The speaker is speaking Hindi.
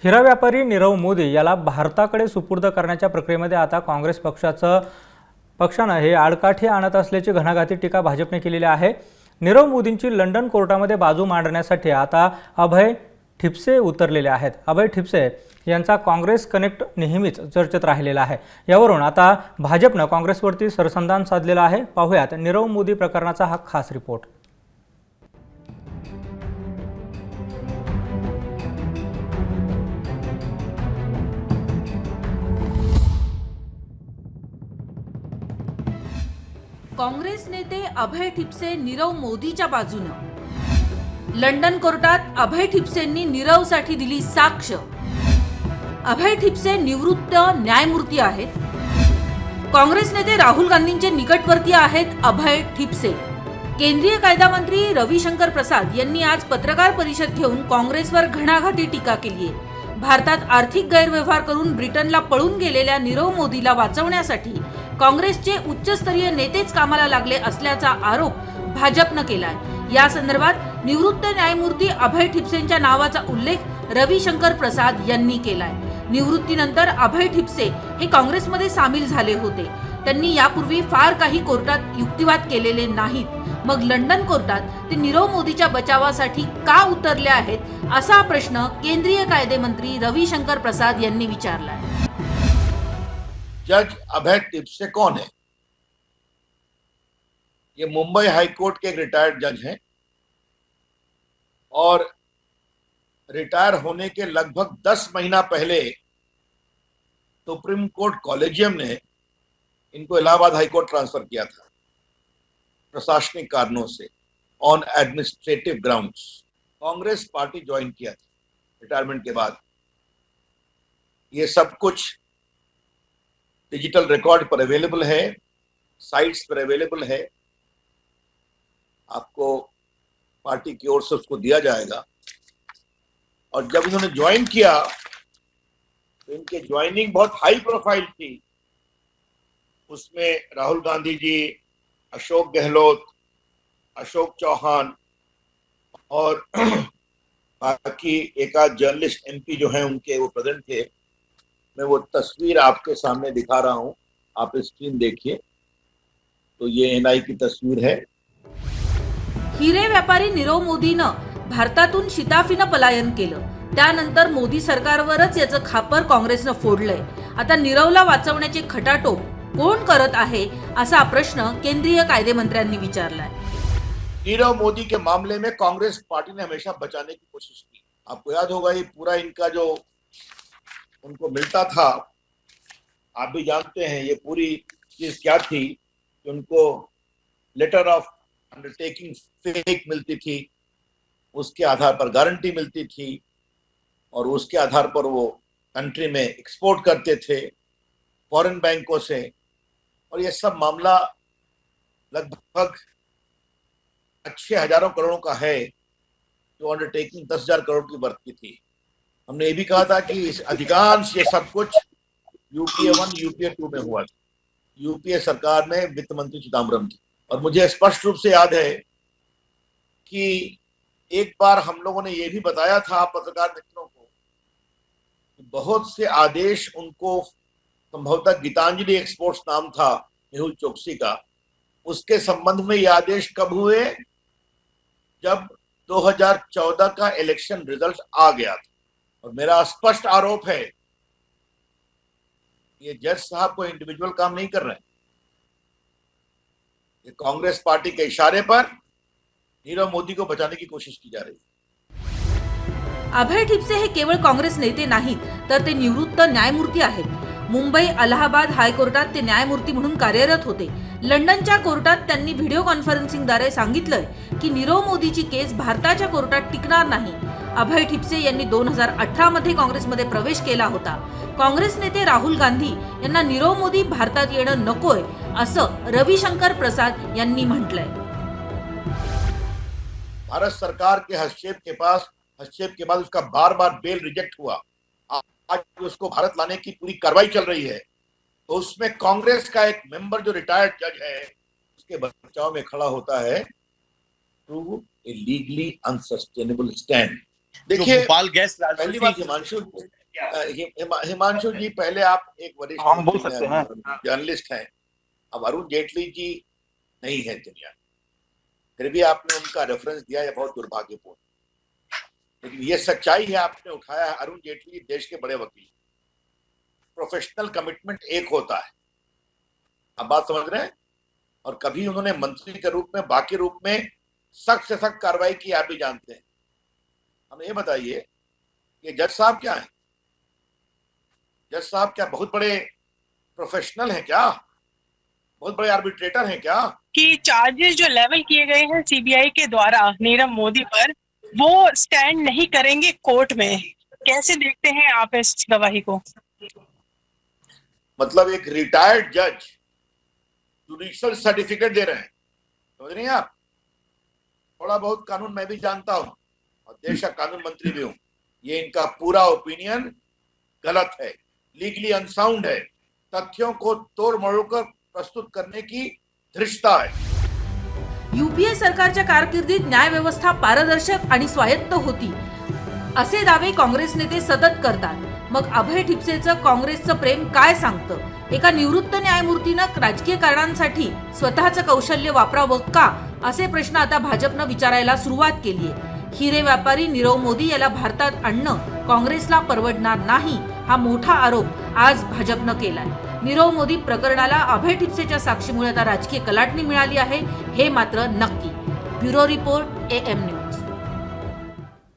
हिरा व्यापारी नीरव मोदी याला भारताकडे सुपूर्द करण्याच्या प्रक्रियेमध्ये आता काँग्रेस पक्षानं हे आडकाठी आणत असल्याची घणाघाती टीका भाजपने केलेली आहे। नीरव मोदींची लंडन कोर्टामध्ये बाजू मांडण्यासाठी आता अभय ठिपसे उतरलेले आहेत। अभय ठिपसे यांचा काँग्रेस कनेक्ट नेहमीच चर्चेत राहिलेला आहे। यावरून आता भाजपनं काँग्रेसवरती सरसंधान साधलेलं आहे। पाहूयात नीरव मोदी प्रकरणाचा हा खास रिपोर्ट। काँग्रेस नेते अभय ठिपसे नीरव मोदीच्या बाजूने लंडन कोर्टात अभय ठिपसेंनी नीरवसाठी दिली साक्ष। अभय ठिपसे निवृत्त न्यायमूर्ती आहेत। काँग्रेस नेते राहुल गांधींचे निकटवर्ती आहेत अभय ठिपसे। केंद्रीय कायदा मंत्री रविशंकर प्रसाद यांनी आज पत्रकार परिषद घेऊन काँग्रेसवर घणाघाती टीका केली आहे। भारतात आर्थिक गैरव्यवहार करून ब्रिटनला पळून गेलेल्या नीरव मोदीला वाचवण्यासाठी काँग्रेसचे उच्चस्तरीय नेतेच कामाला लागले असल्याचा आरोप भाजपनं केलाय। या संदर्भात निवृत्त न्यायमूर्ती अभय ठिपसेंच्या नावाचा उल्लेख रविशंकर प्रसाद यांनी केलाय। निवृत्तीनंतर अभय ठिपसे हे काँग्रेसमध्ये सामील झाले होते। त्यांनी यापूर्वी फार काही कोर्टात युक्तिवाद केलेले नाहीत। मग लंडन कोर्टात ते नीरव मोदीच्या बचावासाठी का उतरले आहेत असा प्रश्न केंद्रीय कायदे मंत्री रविशंकर प्रसाद यांनी विचारलाय। जज अभय ठिपसे कौन है? ये मुंबई हाई कोर्ट के एक रिटायर्ड जज हैं और रिटायर होने के लगभग 10 महीना पहले सुप्रीम कोर्ट कॉलेजियम ने इनको इलाहाबाद हाई कोर्ट ट्रांसफर किया था प्रशासनिक कारणों से, on administrative grounds. Congress party join किया था रिटायरमेंट के बाद। ये सब कुछ डिजिटल रिकॉर्ड पर अवेलेबल है, साइट्स पर अवेलेबल है, आपको पार्टी की ओर से उसको दिया जाएगा। और जब इन्होंने ज्वाइन किया तो इनके ज्वाइनिंग बहुत हाई प्रोफाइल थी। उसमें राहुल गांधी जी, अशोक गहलोत, अशोक चौहान और बाकी एक आध जर्नलिस्ट एमपी जो हैं उनके वो प्रेजेंट थे। मैं वो तस्वीर आपके सामने दिखा रहा हूं, आप स्क्रीन देखिए। तो ये एनआई की तस्वीर है। हिरे व्यापारी नीरव मोदीनं भारतातून शिताफीनं पलायन केलं। त्यानंतर मोदी सरकारवरच याचं खापर काँग्रेसनं फोडलंय। आता नीरवला वाचवण्याचे खटाटोप कोण करत आहे असा प्रश्न केंद्रीय कायदे मंत्र्यांनी विचारलाय। नीरव मोदी के मामले में कांग्रेस पार्टी ने हमेशा बचाने की कोशिश की। आपको याद होगा ये पूरा इनका जो उनको मिलता था, आप भी जानते हैं ये पूरी चीज क्या थी कि उनको लेटर ऑफ अंडरटेकिंग फेक मिलती थी, उसके आधार पर गारंटी मिलती थी और उसके आधार पर वो कंट्री में एक्सपोर्ट करते थे फॉरेन बैंकों से। और ये सब मामला लगभग अच्छे हजारों करोड़ों का है। जो अंडरटेकिंग 10,000 करोड़ की बढ़ती थी। हमने ये भी कहा था कि इस अधिकांश ये सब कुछ यूपीए 1 यूपीए 2 में हुआ था, यूपीए सरकार में वित्त मंत्री चिदम्बरम की। और मुझे स्पष्ट रूप से याद है कि एक बार हम लोगों ने ये भी बताया था पत्रकार मित्रों को कि बहुत से आदेश उनको, संभवतः गीतांजलि एक्सपोर्ट्स नाम था मेहुल चोकसी का, उसके संबंध में ये आदेश कब हुए? जब 2014 का इलेक्शन रिजल्ट आ गया था। और मेरा स्पष्ट आरोप है ये जज साहब को इंडिविजुअल काम नहीं कर रहे हैं। ये कांग्रेस पार्टी के इशारे पर नीरव मोदी को बचाने की कोशिश की जा रही है। अभय ठिपसे हे केवळ काँग्रेस नेते नाहीत तर ते निवृत्त न्यायमूर्ती आहेत। मुंबई अलाहाबाद हायकोर्टात ते न्यायमूर्ती म्हणून कार्यरत होते। लंडनच्या कोर्टात त्यांनी व्हिडिओ कॉन्फरन्सिंगद्वारे सांगितलंय की नीरव मोदीची केस भारताच्या कोर्टात टिकणार नाही। अभय ठिपसे यांनी 2018 मध्ये काँग्रेसमध्ये प्रवेश केला होता। काँग्रेस नेते राहुल गांधी यांना नीरव मोदी भारतात येणं नकोय असं रविशंकर प्रसाद यांनी म्हटलंय। भारत सरकार के हस्तक्षेप के बाद उसका बार बार बेल रिजेक्ट हुआ। आज उसको भारत लाने की पूरी कार्रवाई चल रही है। तो उसमें कांग्रेस का एक मेंबर जो रिटायर्ड जज है उसके बचाव में खड़ा होता है to a legally unsustainable stand. देखिए, भोपाल गैस पहली बात हिमांशु जी, पहले आप एक वरिष्ठ हम बोल सकते हैं जर्नलिस्ट हैं। अब अरुण जेटली जी नहीं है दुनिया में, फिर भी आपने उनका रेफरेंस दिया, यह बहुत दुर्भाग्यपूर्ण। लेकिन ये सच्चाई है, आपने उठाया है। अरुण जेटली देश के बड़े वकील, प्रोफेशनल कमिटमेंट एक होता है, आप बात समझ रहे हैं। और कभी उन्होंने मंत्री के रूप में, बाकी रूप में सख्त से सख्त कार्रवाई की, आप भी जानते हैं। हमें ये बताइए कि जज साहब क्या है? जज साहब क्या बहुत बड़े प्रोफेशनल हैं क्या? बहुत बड़े आर्बिट्रेटर हैं क्या? कि चार्जेस जो लेवल किए गए हैं सीबीआई के द्वारा नीरव मोदी पर, वो स्टैंड नहीं करेंगे कोर्ट में। कैसे देखते हैं आप इस गवाही को? मतलब एक रिटायर्ड जज जुडिशियल सर्टिफिकेट दे रहे हैं, समझ रही हैं आप? थोड़ा बहुत कानून मैं भी जानता हूं और देश का कानून मंत्री भी हूं। ये इनका पूरा ओपिनियन गलत है, लीगली अनसाउंड है, तथ्यों को तोड़ मरोड़ कर प्रस्तुत करने की धृष्टता है। यूपीए सरकारच्या कारकिर्दीत न्यायव्यवस्था पारदर्शक आणि स्वायत्त होती असे दावे काँग्रेस नेते सतत करतात। मग अभय ठिपसेचं काँग्रेसचं प्रेम काय सांगतं? एका निवृत्त न्यायमूर्तीनं राजकीय कारणांसाठी स्वतःचं कौशल्य वापरावं का, असे प्रश्न आता भाजपनं विचारायला सुरुवात केली आहे। हिरे व्यापारी नीरव मोदी याला भारतात आणणं काँग्रेसला परवडणार नाही, हा मोठा आरोप आज भाजपनं केलाय। नीरव मोदी प्रकरणाला अभय ठिपसेच्या साक्षीमुळे आता राजकीय कलाटणी मिळाली आहे, हे मात्र नक्की। Bureau report AM news.